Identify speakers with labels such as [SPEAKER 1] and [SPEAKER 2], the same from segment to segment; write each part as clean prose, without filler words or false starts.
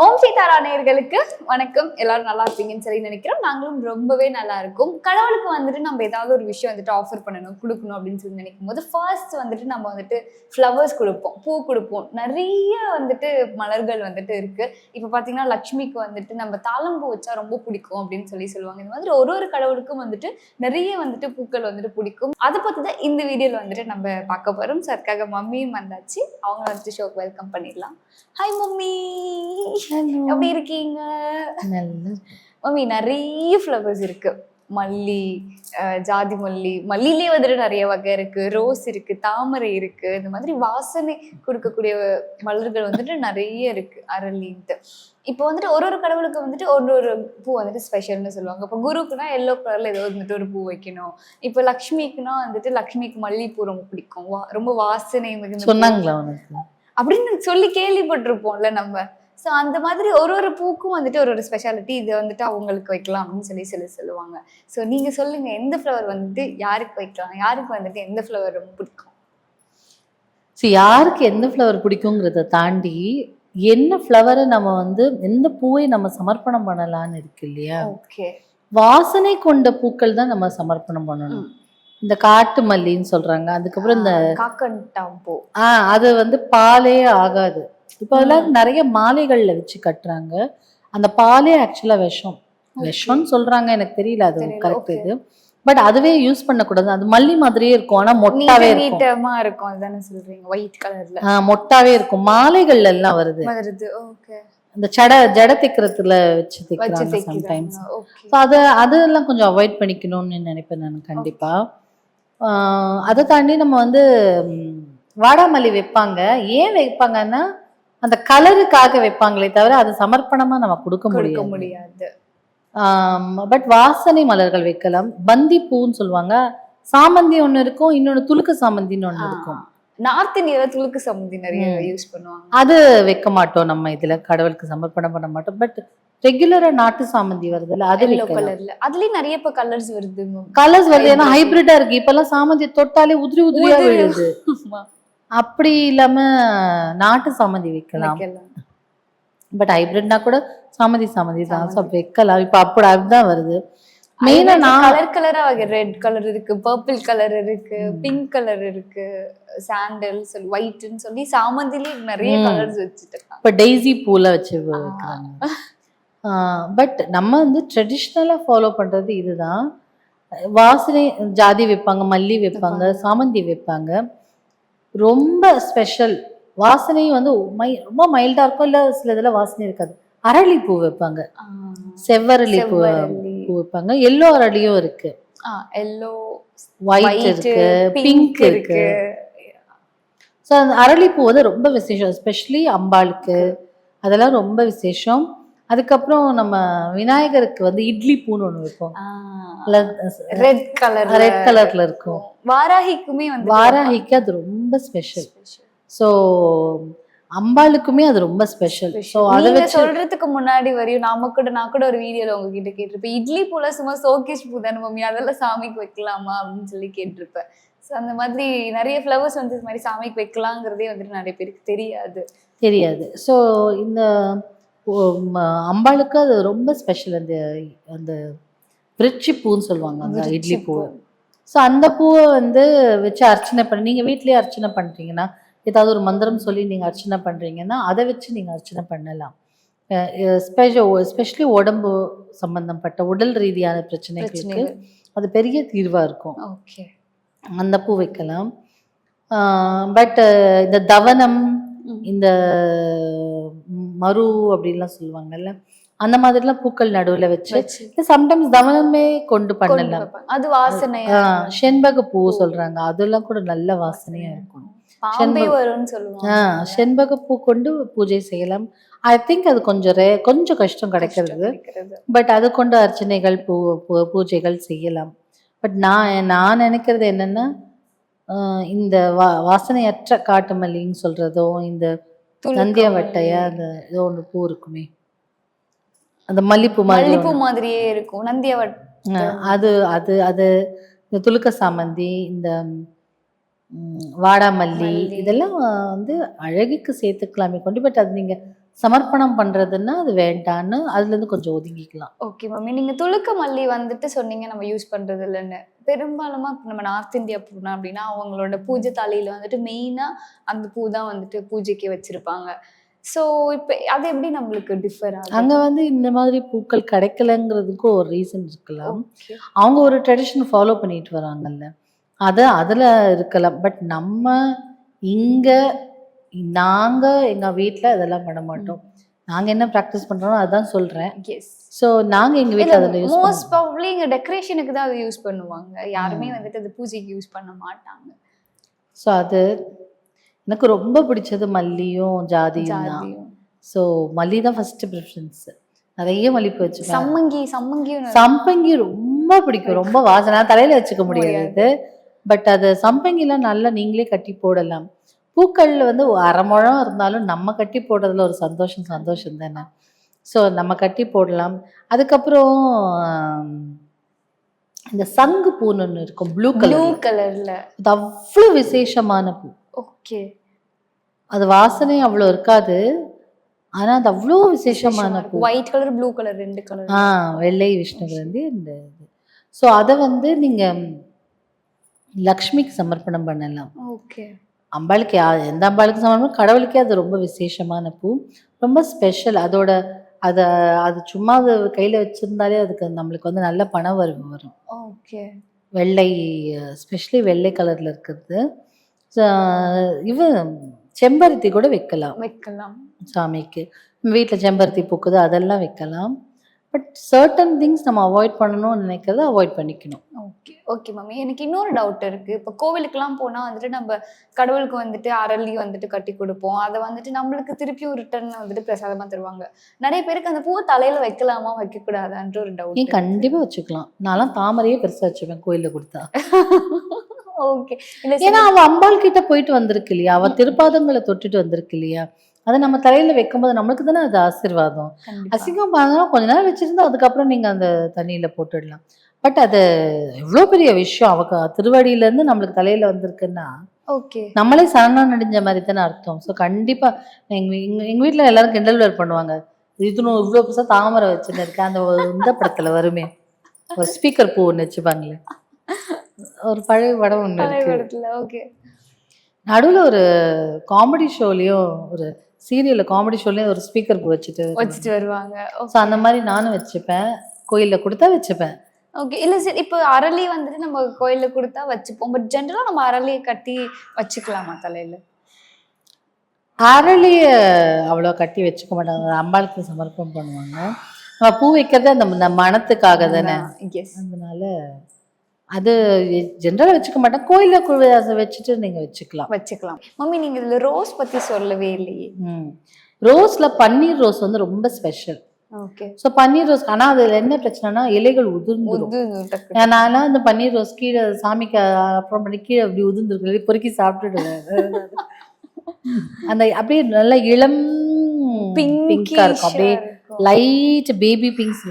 [SPEAKER 1] ஓம் சீதாரா நேயர்களுக்கு வணக்கம். எல்லாரும் நல்லா இருப்பீங்கன்னு சொல்லி நினைக்கிறோம். நாங்களும் ரொம்பவே நல்லா இருக்கும். கடவுளுக்கு வந்துட்டு நம்ம ஏதாவது ஒரு விஷயம் வந்துட்டு ஆஃபர் பண்ணணும், கொடுக்கணும் அப்படின்னு சொல்லி நினைக்கும் போது ஃபர்ஸ்ட் வந்துட்டு நம்ம வந்துட்டு ஃப்ளவர்ஸ் கொடுப்போம், பூ கொடுப்போம். நிறைய வந்துட்டு மலர்கள் வந்துட்டு இருக்கு. இப்போ பார்த்தீங்கன்னா லக்ஷ்மிக்கு வந்துட்டு நம்ம தாளம்பூ வச்சா ரொம்ப பிடிக்கும் அப்படின்னு சொல்லி சொல்லுவாங்க. இந்த மாதிரி ஒரு ஒரு கடவுளுக்கும் வந்துட்டு நிறைய வந்துட்டு பூக்கள் வந்துட்டு பிடிக்கும். அதை பற்றி தான் இந்த வீடியோவில் வந்துட்டு நம்ம பார்க்க போகிறோம். ஸோ அதுக்காக மம்மியும் வந்தாச்சு. அவங்க வந்துட்டு ஷோக்கு வெல்கம் பண்ணிடலாம். ஹாய் மம்மி, எப்படி இருக்கீங்க? மம்மி நிறைய ஃப்ளவர்ஸ் இருக்கு. மல்லி, ஜாதி மல்லி, மல்லிலே வந்துட்டு நிறைய வகை இருக்கு, ரோஸ் இருக்கு, தாமரை இருக்கு. இந்த மாதிரி வாசனை கொடுக்கக்கூடிய மலர்கள் வந்துட்டு நிறைய இருக்கு. அரளின்ட்டு இப்போ வந்துட்டு ஒரு ஒரு கடவுளுக்கு வந்துட்டு ஒரு ஒரு பூ வந்துட்டு ஸ்பெஷல்னு சொல்லுவாங்க. இப்போ குருக்குன்னா எல்லோ கலர்ல ஏதோ வந்துட்டு ஒரு பூ வைக்கணும். இப்போ லக்ஷ்மிக்குன்னா வந்துட்டு லக்ஷ்மிக்கு மல்லிப்பூ ரொம்ப பிடிக்கும், ரொம்ப வாசனை
[SPEAKER 2] சொன்னாங்களா
[SPEAKER 1] அப்படின்னு சொல்லி கேள்விப்பட்டிருப்போம்ல நம்ம. ஸோ அந்த மாதிரி ஒரு ஒரு பூக்கும் வந்துட்டு ஒரு ஒரு ஸ்பெஷாலிட்டி, இது வந்துட்டு அவங்களுக்கு வைக்கலாம் அப்படின்னு சொல்லுவாங்க. ஸோ நீங்க சொல்லுங்க, எந்த ஃப்ளவர் வந்துட்டு யாருக்கு வைக்கலாம், யாருக்கு வந்துட்டு எந்த ஃப்ளவர் ரொம்ப பிடிக்கும்?
[SPEAKER 2] ஸோ யாருக்கு எந்த ஃப்ளவர் பிடிக்குங்கிறத தாண்டி என்ன ஃப்ளவரை நம்ம வந்து எந்த பூவை நம்ம சமர்ப்பணம் பண்ணலான்னு இருக்கு இல்லையா?
[SPEAKER 1] ஓகே,
[SPEAKER 2] வாசனை கொண்ட பூக்கள் தான் நம்ம சமர்ப்பணம் பண்ணணும். இந்த காட்டு மல்லின்னு சொல்றாங்க, அதுக்கப்புறம் இந்த
[SPEAKER 1] காக்கட்டாம்பூ,
[SPEAKER 2] அது வந்து பாலே ஆகாது. இப்போ அதெல்லாம் நிறைய மாலைகள்ல வச்சு கட்டுறாங்க. அந்த பாலே ஆக்சுவலா விஷம்னு சொல்றாங்க, எனக்கு தெரியல அது கரெக்ட் இது. பட் அதுவே யூஸ் பண்ணக்கூடாது. அது மல்லி மாதிரியே இருக்கும், ஆனா மொட்டாவே இருக்கும்.
[SPEAKER 1] அதுதானே சொல்றீங்க? ஒயிட் கலர்ல
[SPEAKER 2] மொட்டாவே இருக்கும். மாலைகள்ல எல்லாம் வருது.
[SPEAKER 1] ஓகே,
[SPEAKER 2] அந்த ஜட தைக்கிறதுல வச்சு தைக்கிறாங்க சம்டைம்ஸ். அதெல்லாம் கொஞ்சம் அவாய்ட் பண்ணிக்கணும்னு நினைப்பேன் நான் கண்டிப்பா. அதை தாண்டி நம்ம வந்து வாடாமல்லி வைப்பாங்க. ஏன் வைப்பாங்கன்னா அந்த கலருக்காக வைப்பாங்களே தவிர அது சமர்ப்பணமா நம்ம கொடுக்க முடியாது. பட் வாசனை மலர்கள் வைக்கலாம். பந்தி பூன்னு சொல்லுவாங்க. சாமந்தி ஒண்ணு இருக்கும், இன்னொன்னு துளுக்கு சாமந்தின்னு ஒண்ணு இருக்கும்.
[SPEAKER 1] நார்த் இந்தியால துளுக்கு சாமந்தி நிறைய யூஸ் பண்ணுவாங்க.
[SPEAKER 2] அது வைக்க மாட்டோம் நம்ம இதுல, கடவுளுக்கு சமர்ப்பணம் பண்ண மாட்டோம். பட் ரெகுலரா நாட்டு சாமந்தி வருதுல்ல, அது
[SPEAKER 1] கலர்ல அதுலயே நிறைய கலர்ஸ் வருது.
[SPEAKER 2] ஏன்னா ஹைபிரிட்டா இருக்கு. இப்ப எல்லாம் சாமந்தி தொட்டாலே உதிரியா விழுது. அப்படி இல்லாம நாட்டு சாமந்தி வைக்கலாம். பட் ஹைபிரிட்னா கூட சாமந்தி தான் வைக்கலாம். இப்ப அப்படி அதுதான் வருது. மெயினா
[SPEAKER 1] கலரா ரெட் கலர் இருக்கு, பர்பிள் கலர் இருக்கு, பிங்க் கலர் இருக்கு, சாண்டல் ஒயிட்னு சொல்லி சாமந்திலே நிறைய கலர்ஸ் வச்சுட்டு
[SPEAKER 2] இப்ப டெய்ஸி பூல வச்சு வைக்கிறாங்க. பட் நம்ம வந்து ட்ரெடிஷ்னலா ஃபாலோ பண்றது இதுதான். வாசனை ஜாதி வைப்பாங்க, மல்லி வைப்பாங்க, சாமந்தி வைப்பாங்க. ரொம்ப ஸ்பெஷல் வாசனை வந்து ரொம்ப மைல்டா இருக்கும். இல்ல சில இதுல வாசனை இருக்காது. அரளி பூ வைப்பாங்க, செவ்வரளி பூ வைப்பாங்க. எல்லோ அரளியும் இருக்கு,
[SPEAKER 1] எல்லோ
[SPEAKER 2] ஒயிட் இருக்கு, பிங்க் இருக்கு. ஸோ அந்த அரளிப்பூ வந்து ரொம்ப விசேஷம், எஸ்பெஷலி அம்பாளுக்கு அதெல்லாம் ரொம்ப விசேஷம். அதுக்கப்புறம் நம்ம விநாயகருக்கு வந்து இட்லி பூன்னு ஒண்ணு வைப்போம்,
[SPEAKER 1] ரெட் கலர்ல
[SPEAKER 2] இருக்கும்.
[SPEAKER 1] வாராகிக்குமே வந்து
[SPEAKER 2] வாராகிக்கு அது ரொம்ப ஸ்பெஷல். ஸோ அம்பாளுக்குமே அது ரொம்ப ஸ்பெஷல். ஸோ அதை
[SPEAKER 1] சொல்றதுக்கு முன்னாடி வரையும் நான் கூட ஒரு வீடியோல உங்ககிட்ட கேட்டிருப்பேன், இட்லி பூல சும்மா சோகேஷ் பூ தானே மம்மி, அதெல்லாம் சாமிக்கு வைக்கலாமா அப்படின்னு சொல்லி கேட்டிருப்பேன். ஸோ அந்த மாதிரி நிறைய ஃப்ளவர்ஸ் வந்து இது மாதிரி சாமிக்கு வைக்கலாங்கிறதே வந்துட்டு நிறைய பேருக்கு தெரியாது. ஸோ இந்த
[SPEAKER 2] அம்பாளுக்கு அது ரொம்ப ஸ்பெஷல். அந்த விருட்சி பூன்னு சொல்லுவாங்க, அந்த இட்லி பூவை. ஸோ அந்த பூவை வந்து வச்சு அர்ச்சனை பண்ணி, நீங்கள் வீட்லேயே அர்ச்சனை பண்ணுறீங்கன்னா, ஏதாவது ஒரு மந்திரம் சொல்லி நீங்கள் அர்ச்சனை பண்ணுறீங்கன்னா அதை வச்சு நீங்கள் அர்ச்சனை பண்ணலாம். எஸ்பெஷலி உடம்பு சம்பந்தப்பட்ட உடல் ரீதியான பிரச்சனைகளுக்கு அது பெரிய தீர்வாக இருக்கும்.
[SPEAKER 1] ஓகே,
[SPEAKER 2] அந்த பூ வைக்கலாம். பட் இந்த தவனம், இந்த மரு அப்படின்லாம் சொல்லுவாங்கல்ல, அந்த மாதிரிலாம் பூக்கள் நடுவுல வச்சு சம்டைம்ஸ் தவனமே கொண்டு பண்ணலாம்.
[SPEAKER 1] அது வாசனை.
[SPEAKER 2] செண்பக பூ சொல்றாங்க, அதெல்லாம் கூட நல்ல வாசனையா இருக்கும். செண்பக பூ கொண்டு பூஜை செய்யலாம். ஐ திங்க் அது கொஞ்சம் கஷ்டம் கிடைக்கிறது. பட் அது கொண்டு அர்ச்சனைகள் பூஜைகள் செய்யலாம். பட் நான் நினைக்கிறது என்னன்னா, இந்த வாசனையற்ற காட்டு மல்லின்னு சொல்றதோ, இந்த நந்தியாவட்டையா அந்த ஏதோ ஒன்று பூ இருக்குமே, அந்த மல்லிப்பூ
[SPEAKER 1] மாதிரியே இருக்கும் நந்தியாவட்டை,
[SPEAKER 2] அது அது அது இந்த துளுக்க சாமந்தி, இந்த வாடாமல்லி, இதெல்லாம் வந்து அழகுக்கு சேர்த்துக்கலாமே கொண்டு. பட் அது நீங்க சமர்ப்பணம் பண்றதுன்னா அது வேண்டான்னு அதுல இருந்து கொஞ்சம் ஒதுங்கிக்கலாம்.
[SPEAKER 1] Okay mummy. நீங்க துளுக்க மல்லி வந்துட்டு சொன்னீங்க நம்ம யூஸ் பண்றது இல்லைன்னு. பெரும்பாலுமா இப்ப நம்ம நார்த் இந்தியா போனோம் அப்படின்னா அவங்களோட பூஜை தாலியில வந்துட்டு மெயினா அந்த பூ தான் வந்துட்டு பூஜைக்கு வச்சிருப்பாங்க. ஸோ இப்ப அது எப்படி நம்மளுக்கு டிஃபர்
[SPEAKER 2] அங்க
[SPEAKER 1] ஆகுது?
[SPEAKER 2] வந்து இந்த மாதிரி பூக்கள் கிடைக்கலங்கிறதுக்கு ஒரு ரீசன் இருக்கலாம்.
[SPEAKER 1] ஓகே.
[SPEAKER 2] அவங்க ஒரு ட்ரெடிஷன் ஃபாலோ பண்ணிட்டு வராங்கல்ல. அதுல இருக்கலாம். பட் நம்ம இங்க நாங்க எங்க வீட்ல இதெல்லாம் பண்ண மாட்டோம். நாங்க என்ன பிராக்டிஸ் பண்றோமோ அதான் சொல்றேன்.
[SPEAKER 1] எஸ்.
[SPEAKER 2] ஸோ நாங்க எங்க
[SPEAKER 1] இல்ல
[SPEAKER 2] வீட்ல அதில யூஸ்
[SPEAKER 1] மோஸ்ட்
[SPEAKER 2] பண்ணுவோம்.
[SPEAKER 1] ப்ராபப்லி இங்க டெக்கரேஷனுக்கு தான் அது யூஸ் பண்ணுவாங்க. யாருமே வந்துட்டு அது பூஜைக்கு யூஸ் பண்ண மாட்டாங்க.
[SPEAKER 2] ஸோ அது எனக்கு ரொம்ப பிடிச்சது மல்லியும் ஜாதியும் தான்.
[SPEAKER 1] ஜாதியும்.
[SPEAKER 2] ஸோ மல்லி தான் ஃபர்ஸ்ட் ப்ரிஃபரன்ஸ். நிறைய மல்லிப்பூ வச்சுப்பேன்.
[SPEAKER 1] சம்மங்கியும்
[SPEAKER 2] சம்பங்கி ரொம்ப பிடிக்கும். ரொம்ப வாசனை தலையில வச்சுக்க முடியாது. பட் அது சம்பங்கிலாம் நல்லா நீங்களே கட்டி போடலாம். பூக்கள்ல வந்து அரை முழம் இருந்தாலும் நம்ம கட்டி போடுறதுல ஒரு சந்தோஷம் தானே. ஸோ நம்ம கட்டி போடலாம். அதுக்கப்புறம் இந்த சங்கு பூன்னு ஒன்று இருக்கும் ப்ளூ
[SPEAKER 1] கலர்ல.
[SPEAKER 2] அது அவ்வளோ விசேஷமான பூ.
[SPEAKER 1] ஓகே.
[SPEAKER 2] அது வாசனை அவ்வளோ இருக்காது. ஆனா அது அவ்வளோ விசேஷமான பூ.
[SPEAKER 1] White colour blue colour 2 colour.
[SPEAKER 2] வெள்ளை விஷ்ணுவிலேருந்து இந்த இது. ஸோ அதை வந்து நீங்க லக்ஷ்மிக்கு சமர்ப்பணம் பண்ணலாம்.
[SPEAKER 1] ஓகே.
[SPEAKER 2] அம்பாளுக்கு எந்த அம்பாளுக்கு சமர்ப்பணம் கடவுளுக்கே அது ரொம்ப விசேஷமான பூ. ரொம்ப ஸ்பெஷல். அதோட அது சும்மா அது கையில வச்சிருந்தாலே அதுக்கு நம்மளுக்கு வந்து நல்ல பண வரவு வரும்.
[SPEAKER 1] ஓகே.
[SPEAKER 2] வெள்ளை ஸ்பெஷலி வெள்ளை கலர்ல இருக்கிறது. இவ செம்பருத்தி கூட வைக்கலாம் சாமிக்கு. வீட்டுல செம்பருத்தி பூக்குது அதெல்லாம் வைக்கலாம். பட் சர்டன் திங்ஸ் நம்ம அவாய்ட் பண்ணணும்னு நினைக்கிறத அவாய்ட் பண்ணிக்கணும்.
[SPEAKER 1] ஓகே. Okay mummy. எனக்கு இன்னொரு டவுட் இருக்கு. இப்போ கோவிலுக்குலாம் போனா வந்துட்டு நம்ம கடவுளுக்கு வந்துட்டு அரளி வந்துட்டு கட்டி கொடுப்போம். அதை வந்துட்டு நம்மளுக்கு திருப்பியும் ரிட்டர்ன் வந்துட்டு பிரசாதமா தருவாங்க. நிறைய பேருக்கு அந்த பூவை தலையில வைக்கலாமா வைக்கக்கூடாதான்ற ஒரு டவுட்.
[SPEAKER 2] நீ கண்டிப்பா வச்சுக்கலாம். நான்லாம் தாமரையே பெருசா வச்சுப்பேன் கோயில்ல கொடுத்தா.
[SPEAKER 1] ஓகே.
[SPEAKER 2] ஏன்னா அவ அம்பாள் கிட்ட போயிட்டு வந்திருக்கு இல்லையா, அவ திருப்பாதங்களை தொட்டுட்டு வந்திருக்கு இல்லையா, அதை நம்ம தலையில வைக்கும்போது நம்மளுக்கு தானே அது ஆசீர்வாதம். அசிங்கம் பார்த்தா கொஞ்ச நேரம் வச்சிருந்தா அதுக்கப்புறம் நீங்க அந்த தண்ணியில போட்டுடலாம். பட் அது எவ்வளோ பெரிய விஷயம். அவ திருவடியில இருந்து நம்மளுக்கு தலையில வந்திருக்குன்னா
[SPEAKER 1] ஓகே
[SPEAKER 2] நம்மளே சரணம் அடைஞ்ச மாதிரி தானே அர்த்தம். ஸோ கண்டிப்பா எங்க வீட்டுல எல்லாரும் கிண்டல் வேர் பண்ணுவாங்க. இதுன்னு இவ்வளோ புதுசா தாமரை வச்சுன்னு இருக்கேன். அந்த இந்த படத்துல வருமே ஒரு ஸ்பீக்கர் பூ ஒன்று வச்சுப்பாங்களே, ஒரு பழைய படம் ஒன்று இருக்கு. நடுவில் ஒரு காமெடி ஷோலையும் ஒரு சீரியல்ல காமெடி ஷோலையும் ஒரு ஸ்பீக்கர் பூ வச்சுட்டு வருவாங்க. ஸோ அந்த மாதிரி நானும் வச்சுப்பேன். கோயில்ல கொடுத்தா வச்சுப்பேன்.
[SPEAKER 1] ஓகே. இல்ல சரி, இப்போ அரளி வந்துட்டு நம்ம கோயில்ல கொடுத்தா வச்சுப்போம். பட் ஜென்ரலா நம்ம அரளியை கட்டி வச்சுக்கலாமா தலையில?
[SPEAKER 2] அரளிய அவ்வளோ கட்டி வச்சுக்க மாட்டாங்க. அம்பாளுக்கு சமர்ப்பணம் பண்ணுவாங்க. நம்ம பூ வைக்கிறது அந்த மனத்துக்காக தானே. அதனால அது ஜென்ரலா வச்சுக்க மாட்டேன். கோயில்ல வச்சுட்டு நீங்க வச்சுக்கலாம்.
[SPEAKER 1] மம்மி நீங்க இதுல ரோஸ் பத்தி சொல்லவே இல்லையே.
[SPEAKER 2] ரோஸ்ல பன்னீர் ரோஸ் வந்து ரொம்ப ஸ்பெஷல்.
[SPEAKER 1] ஓகே.
[SPEAKER 2] ஸோ பன்னீர் ரோஸ் ஆனா அதுல என்ன பிரச்சனைனா இலைகள் உதிர்ந்துடும். நான்லாம் அந்த பன்னீர் ரோஸ் கீழே சாமிக்கு அப்புறம் பண்ணி கீழே அப்படி உதிர்ந்துருக்கு பொறுக்கி சாப்பிட்டுடுவேன். அந்த அப்படியே நல்ல இளம் பிங்கா இருக்கும். அப்படியே லைட் பேபி பிங்க்ஸ்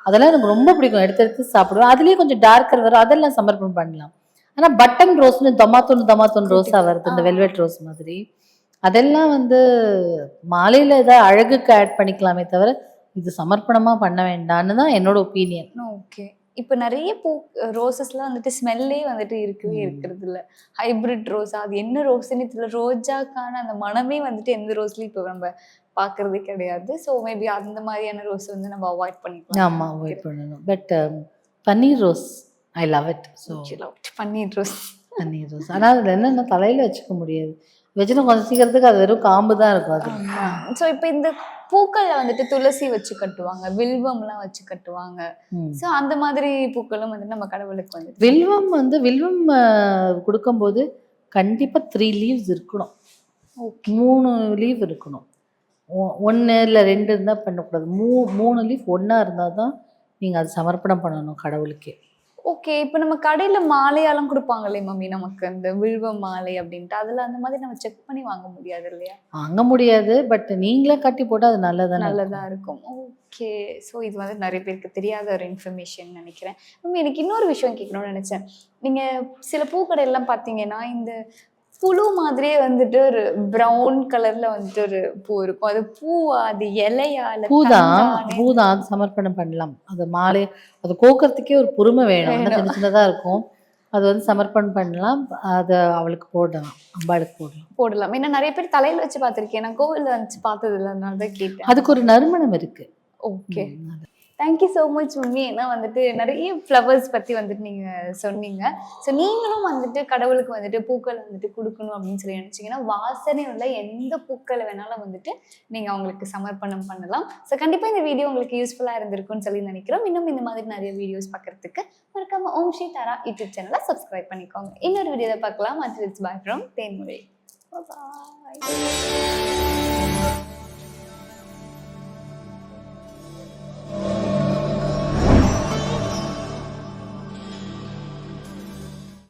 [SPEAKER 2] அதெல்லாம் எனக்கு ரொம்ப பிடிக்கும். எடுத்து சாப்பிடுவேன். அதுலயே கொஞ்சம் டார்க்கர் வரும். அதெல்லாம் சமர்ப்பணம் பண்ணலாம். ஆனா பட்டன் ரோஸ்னு தமாத்தோன் ரோஸா வருது, இந்த வெல்வெட் ரோஸ் மாதிரி. அதெல்லாம் வந்து மாலையில ஏதாவது அழகுக்கு ஆட் பண்ணிக்கலாமே தவிர இது சமர்ப்பணமா பண்ண வேண்டாம்னு தான் என்னோட ஒப்பீனியன்.
[SPEAKER 1] ஓகே. இப்போ நிறைய ரோசஸ்லாம் வந்துட்டு ஸ்மெல்லே வந்துட்டு இருக்கிறது இல்லை. ஹைபிரிட் ரோஸா அது என்ன ரோஸ்ன்னு தெரியல. ரோஜாக்கான அந்த மனமே வந்துட்டு எந்த ரோஸ்லையும் இப்போ நம்ம பார்க்கறதே கிடையாது. ஸோ மேபி அந்த மாதிரியான ரோஸ் வந்து நம்ம அவாய்ட் பண்ணிக்கலாம்.
[SPEAKER 2] ஆமாம், அவாய்ட் பண்ணணும். பட் பன்னீர் rose I love it. So
[SPEAKER 1] பன்னீர் ரோஸ்
[SPEAKER 2] ஆனால் அதில் என்னென்ன தலையில் வச்சுக்க முடியாது. வச்சுட்டு கொஞ்சம் சீக்கிரத்துக்கு அது வெறும் காம்பு தான் இருக்கும். அது
[SPEAKER 1] ஸோ இப்போ இந்த பூக்கள்ல வந்துட்டு துளசி வச்சு கட்டுவாங்க, வில்வம்லாம் வச்சு கட்டுவாங்க. ஸோ அந்த மாதிரி பூக்களும் வந்து நம்ம கடவுளுக்கு வந்து
[SPEAKER 2] வில்வம் கொடுக்கும்போது கண்டிப்பா 3 லீவ்ஸ் இருக்கணும். 3 லீவ் இருக்கணும். 1 இல்லை 2 இருந்தால் பண்ணக்கூடாது. 3 லீஃப் ஒன்றா இருந்தால் தான் நீங்கள் அது சமர்ப்பணம் பண்ணணும் கடவுளுக்கே.
[SPEAKER 1] ஓகே. இப்போ நம்ம கடையில் மாலையாலும் கொடுப்பாங்களே மம்மி நமக்கு அந்த வில்வ மாலை அப்படின்ட்டு, அதில் அந்த மாதிரி நம்ம செக் பண்ணி வாங்க முடியாது இல்லையா?
[SPEAKER 2] வாங்க முடியாது. பட் நீங்களே கட்டி போட்டால் அது நல்லதாக
[SPEAKER 1] இருக்கும். ஓகே. ஸோ இது வந்து நிறைய பேருக்கு தெரியாத ஒரு இன்ஃபர்மேஷன் நினைக்கிறேன். மம்மி எனக்கு இன்னொரு விஷயம் கேட்கணும்னு நினச்சேன். நீங்கள் சில பூக்கடையெல்லாம் பார்த்தீங்கன்னா இந்த புழு மாதிரியே வந்துட்டு ஒரு பிரவுன் கலர்ல வந்துட்டு ஒரு பூ இருக்கும். அது பூவா, அது இலையா, இல்ல
[SPEAKER 2] பூதான் அது சமர்ப்பணம் பண்ணலாம். அது மாலை அது கோக்கறதுக்கே ஒரு பொறுமை வேணும். சின்ன சின்னதா இருக்கும். அது வந்து சமர்ப்பணம் பண்ணலாம். அது அவளுக்கு போடலாம், அம்பாளுக்கு
[SPEAKER 1] போடலாம். ஏன்னா நிறைய பேர் தலையில வச்சு பார்த்திருக்கேன். நான் கோவில்ல வச்சு பார்த்தது இல்லை, அதனால தான் கேட்டேன்.
[SPEAKER 2] அதுக்கு ஒரு நறுமணம் இருக்கு.
[SPEAKER 1] Okay, thank you so much mummy. ஏன்னா வந்துட்டு நிறைய ஃப்ளவர்ஸ் பற்றி வந்துட்டு நீங்கள் சொன்னீங்க. ஸோ நீங்களும் வந்துட்டு கடவுளுக்கு வந்துட்டு பூக்கள் வந்துட்டு கொடுக்கணும் அப்படின்னு சொல்லி நினச்சிங்கன்னா வாசனை உள்ள எந்த பூக்களை வேணாலும் வந்துட்டு நீங்கள் அவங்களுக்கு சமர்ப்பணம் பண்ணலாம். ஸோ கண்டிப்பாக இந்த வீடியோ உங்களுக்கு யூஸ்ஃபுல்லாக இருந்திருக்கும்னு சொல்லி நினைக்கிறோம். இன்னும் இந்த மாதிரி நிறைய வீடியோஸ் பார்க்குறதுக்கு மறக்காம ஓம் ஸ்ரீ தாரா யூடியூப் சேனலை சப்ஸ்கிரைப் பண்ணிக்கோங்க. இன்னொரு வீடியோவில் பார்க்கலாம். And it's bye from Thenmozhi. Bye.